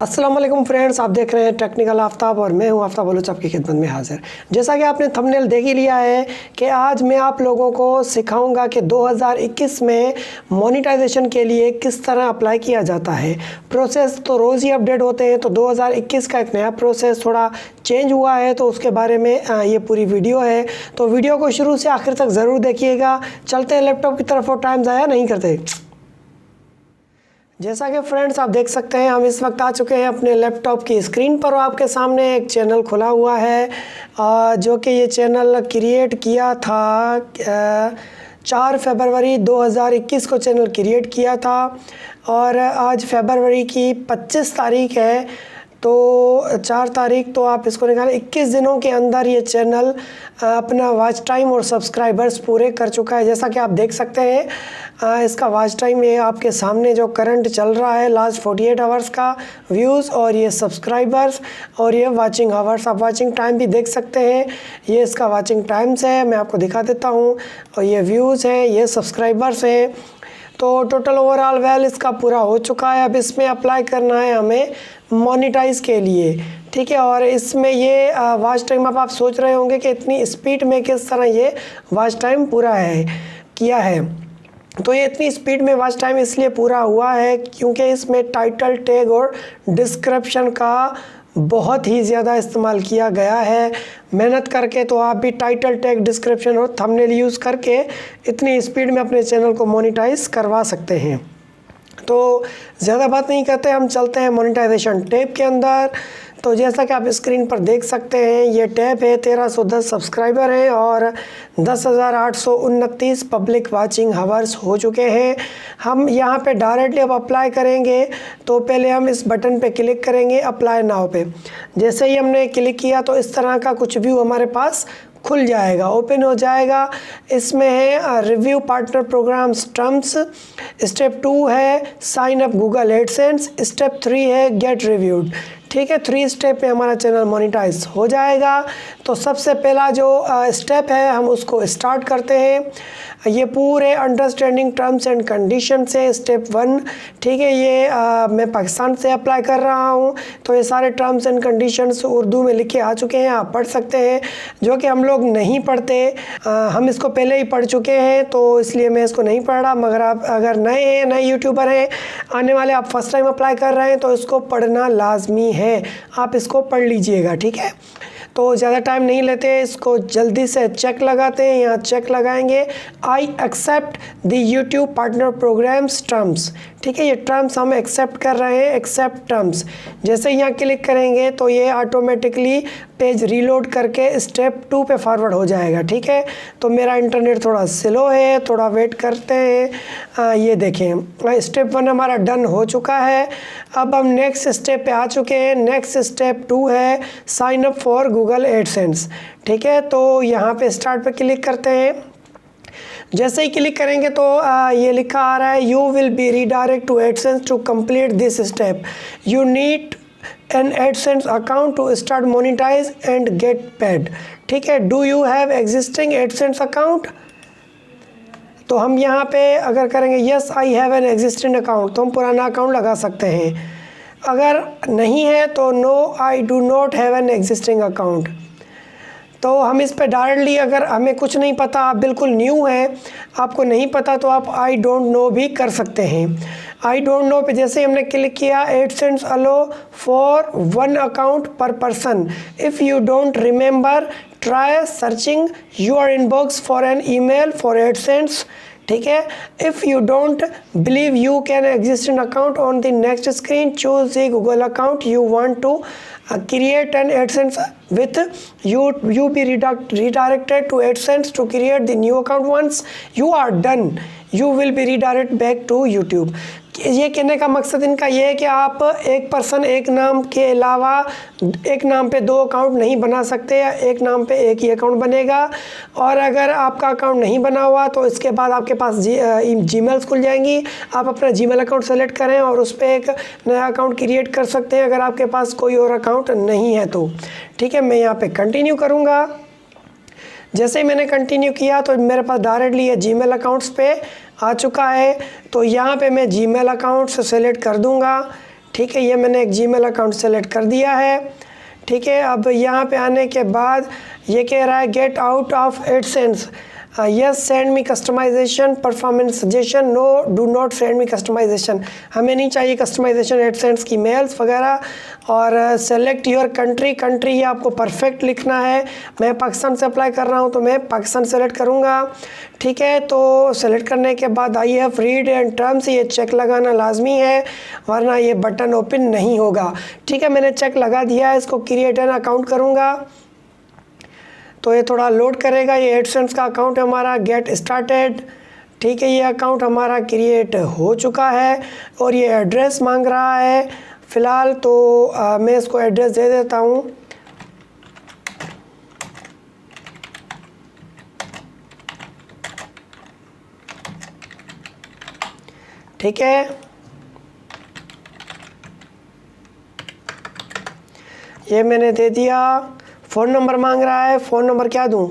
अस्सलाम वालेकुम फ्रेंड्स, आप देख रहे हैं टेक्निकल आफ्ताब और मैं हूं आफ्ताब बलूच आपकी खिदमत में हाजिर। जैसा कि आपने थंबनेल देख ही लिया है कि आज मैं आप लोगों को सिखाऊंगा कि 2021 में मोनेटाइजेशन के लिए किस तरह अप्लाई किया जाता है। प्रोसेस तो रोज़ ही अपडेट होते हैं, तो 2021 का एक नया प्रोसेस थोड़ा चेंज हुआ है, तो उसके बारे में ये पूरी वीडियो है। तो वीडियो को शुरू से आखिर तक ज़रूर देखिएगा। चलते हैं लैपटॉप की तरफ और टाइम ज़ाया नहीं करते। जैसा कि फ्रेंड्स आप देख सकते हैं, हम इस वक्त आ चुके हैं अपने लैपटॉप की स्क्रीन पर और आपके सामने एक चैनल खुला हुआ है जो कि ये चैनल क्रिएट किया था 4 फरवरी 2021 को चैनल क्रिएट किया था और आज फरवरी की 25 तारीख है, तो 4 तारीख तो आप इसको निकालें। 21 दिनों के अंदर ये चैनल अपना वॉच टाइम और सब्सक्राइबर्स पूरे कर चुका है। जैसा कि आप देख सकते हैं इसका वॉच टाइम ये आपके सामने जो करंट चल रहा है लास्ट 48 आवर्स का व्यूज़, और ये सब्सक्राइबर्स और ये वाचिंग आवर्स। आप वाचिंग टाइम भी देख सकते हैं, ये इसका वाचिंग टाइम्स है, मैं आपको दिखा देता हूँ। और ये व्यूज़ हैं, ये सब्सक्राइबर्स हैं। तो टोटल ओवरऑल वेल इसका पूरा हो चुका है। अब इसमें अप्लाई करना है हमें मोनेटाइज के लिए, ठीक है। और इसमें ये वॉच टाइम, अब आप सोच रहे होंगे कि इतनी स्पीड में किस तरह ये वॉच टाइम पूरा किया है। तो ये इतनी स्पीड में वॉच टाइम इसलिए पूरा हुआ है क्योंकि इसमें टाइटल टैग और डिस्क्रिप्शन का बहुत ही ज़्यादा इस्तेमाल किया गया है मेहनत करके। तो आप भी टाइटल टैग, डिस्क्रिप्शन और थंबनेल यूज़ करके इतनी स्पीड में अपने चैनल को मोनेटाइज करवा सकते हैं। तो ज़्यादा बात नहीं करते, हम चलते हैं मोनेटाइजेशन टैब के अंदर। तो जैसा कि आप स्क्रीन पर देख सकते हैं, ये टैब है, 1310 सब्सक्राइबर हैं और 10,829 पब्लिक वाचिंग हावर्स हो चुके हैं। हम यहाँ पे डायरेक्टली अब अप्लाई करेंगे, तो पहले हम इस बटन पे क्लिक करेंगे अप्लाई नाउ पे। जैसे ही हमने क्लिक किया तो इस तरह का कुछ व्यू हमारे पास खुल जाएगा, ओपन हो जाएगा। इसमें है review partner programs terms, step 2 है sign up Google AdSense, step 3 है गेट रिव्यूड, ठीक है। 3 स्टेप में हमारा चैनल मोनेटाइज हो जाएगा। तो सबसे पहला जो स्टेप है हम उसको स्टार्ट करते हैं। ये पूरे अंडरस्टैंडिंग टर्म्स एंड कंडीशन से स्टेप 1, ठीक है। ये मैं पाकिस्तान से अप्लाई कर रहा हूँ, तो ये सारे टर्म्स एंड कंडीशंस उर्दू में लिखे आ चुके हैं, आप पढ़ सकते हैं। जो कि हम लोग नहीं पढ़ते, हम इसको पहले ही पढ़ चुके हैं, तो इसलिए मैं इसको नहीं पढ़ रहा। मगर आप अगर नए हैं, नए यूट्यूबर हैं, आने वाले, आप फर्स्ट टाइम अप्लाई कर रहे हैं, तो इसको पढ़ना लाजमी है, आप इसको पढ़ लीजिएगा, ठीक है। तो ज़्यादा टाइम नहीं लेते, इसको जल्दी से चेक लगाते हैं। यहाँ चेक लगाएंगे, I accept the YouTube partner programs terms, ठीक है। ये टर्म्स हम एक्सेप्ट कर रहे हैं, एक्सेप्ट टर्म्स। जैसे यहाँ क्लिक करेंगे तो ये ऑटोमेटिकली पेज रीलोड करके स्टेप 2 पे फॉरवर्ड हो जाएगा, ठीक है। तो मेरा इंटरनेट थोड़ा स्लो है, थोड़ा वेट करते हैं। ये देखें स्टेप 1 हमारा डन हो चुका है। अब हम नेक्स्ट स्टेप पे आ चुके हैं। नेक्स्ट स्टेप 2 है sign up for Google AdSense, ठीक है। तो यहाँ पे स्टार्ट पे क्लिक करते हैं। जैसे ही क्लिक करेंगे तो ये लिखा आ रहा है you will be redirect to AdSense to complete this step, you need an AdSense account to start monetize and get paid, ठीक है। Do you have existing AdSense account, तो हम यहाँ पे अगर करेंगे yes I have an existing account, तो हम पुराना अकाउंट लगा सकते हैं। अगर नहीं है तो no I do not have an existing account. तो हम इस पे डायरेक्टली, अगर हमें कुछ नहीं पता, आप बिल्कुल न्यू हैं, आपको नहीं पता, तो आप आई डोंट नो भी कर सकते हैं। आई डोंट नो पे जैसे हमने क्लिक किया, AdSense allow for 1 account per person, if you don't remember try searching your inbox for an email for AdSense, ठीक है। If you don't believe you can existing account on the next screen, choose the Google account you want to create an AdSense with you be redirected to AdSense to create the new account. Once you are done, you will be redirected back to YouTube. ये कहने का मकसद इनका ये है कि आप एक पर्सन, एक नाम के अलावा एक नाम पे 2 अकाउंट नहीं बना सकते, या एक नाम पे एक ही अकाउंट बनेगा। और अगर आपका अकाउंट नहीं बना हुआ तो इसके बाद आपके पास जीमेल्स खुल जाएंगी, आप अपना जीमेल अकाउंट सेलेक्ट करें और उस पर एक नया अकाउंट क्रिएट कर सकते हैं अगर आपके पास कोई और अकाउंट नहीं है तो, ठीक है। मैं यहाँ पे कंटिन्यू करूँगा। जैसे ही मैंने कंटिन्यू किया तो मेरे पास डायरेक्टली ये जीमेल अकाउंट्स पे आ चुका है। तो यहाँ पे मैं जीमेल अकाउंट से सेलेक्ट कर दूँगा, ठीक है, ये मैंने एक जीमेल अकाउंट सेलेक्ट कर दिया है। ठीक है, अब यहाँ पे आने के बाद ये कह रहा है get out of AdSense, yes send me customization performance suggestion, no do not send me customization. हमें नहीं चाहिए कस्टमाइजेशन एडसेंस की मेल्स वगैरह। और सेलेक्ट योर कंट्री, कंट्री ये आपको परफेक्ट लिखना है। मैं पाकिस्तान से अप्लाई कर रहा हूँ तो मैं पाकिस्तान सेलेक्ट करूँगा। ठीक है, तो सेलेक्ट करने के बाद I have read and terms, ये चेक लगाना लाजमी है वरना ये बटन ओपन नहीं होगा। ठीक है, मैंने चेक लगा दिया है, इसको क्रिएट एन अकाउंट करूँगा तो ये थोड़ा लोड करेगा। ये एडसेंस का अकाउंट है हमारा, गेट स्टार्टेड। ठीक है, ये अकाउंट हमारा क्रिएट हो चुका है और ये एड्रेस मांग रहा है फ़िलहाल, तो मैं इसको एड्रेस दे देता हूँ। ठीक है, ये मैंने दे दिया। फ़ोन नंबर मांग रहा है, फ़ोन नंबर क्या दूँ?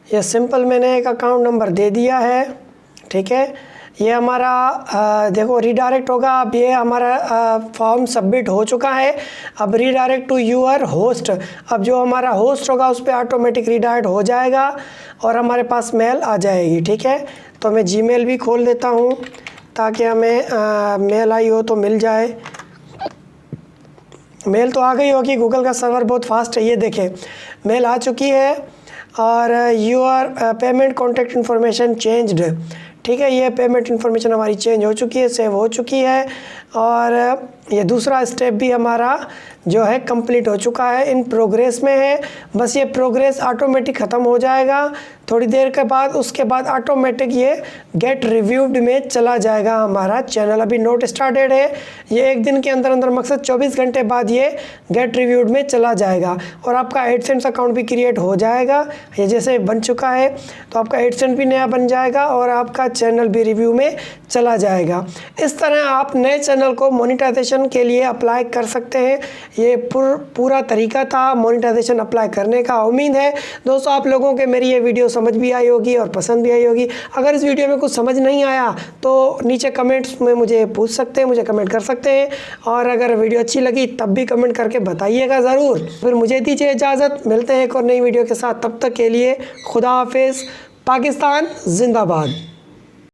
ये सिंपल मैंने एक अकाउंट नंबर दे दिया है। ठीक है, ये हमारा देखो रीडायरेक्ट होगा। अब ये हमारा फॉर्म सबमिट हो चुका है। अब रीडायरेक्ट टू यूर होस्ट, अब जो हमारा होस्ट होगा उस पर ऑटोमेटिक रीडायरेक्ट हो जाएगा और हमारे पास मेल आ जाएगी। ठीक है, तो मैं जीमेल भी खोल देता हूँ ताकि हमें मेल आई हो तो मिल जाए। मेल तो आ गई होगी, गूगल का सर्वर बहुत फास्ट है। ये देखें मेल आ चुकी है और your payment contact information changed. ठीक है, ये पेमेंट इन्फॉर्मेशन हमारी चेंज हो चुकी है, सेव हो चुकी है और ये दूसरा स्टेप भी हमारा जो है कंप्लीट हो चुका है, इन प्रोग्रेस में है। बस ये प्रोग्रेस ऑटोमेटिक ख़त्म हो जाएगा थोड़ी देर के बाद, उसके बाद ऑटोमेटिक ये गेट रिव्यूड में चला जाएगा हमारा चैनल। अभी नोट स्टार्टेड है, ये एक दिन के अंदर अंदर मकसद 24 घंटे बाद ये गेट रिव्यूड में चला जाएगा और आपका एडसेंस अकाउंट भी क्रिएट हो जाएगा। ये जैसे बन चुका है तो आपका एडसेंस भी नया बन जाएगा और आपका चैनल भी रिव्यू में चला जाएगा। इस तरह आप नए चैनल को मोनेटाइजेशन के लिए अप्लाई कर सकते हैं। ये पूरा तरीका था मोनेटाइजेशन अप्लाई करने का। उम्मीद है दोस्तों आप लोगों के मेरी ये वीडियो समझ भी आई होगी और पसंद भी आई होगी। अगर इस वीडियो में कुछ समझ नहीं आया तो नीचे कमेंट्स में मुझे पूछ सकते हैं, मुझे कमेंट कर सकते हैं। और अगर वीडियो अच्छी लगी तब भी कमेंट करके बताइएगा ज़रूर। फिर मुझे दीजिए इजाज़त, मिलते हैं एक और नई वीडियो के साथ। तब तक के लिए खुदा हाफिज़, पाकिस्तान जिंदाबाद।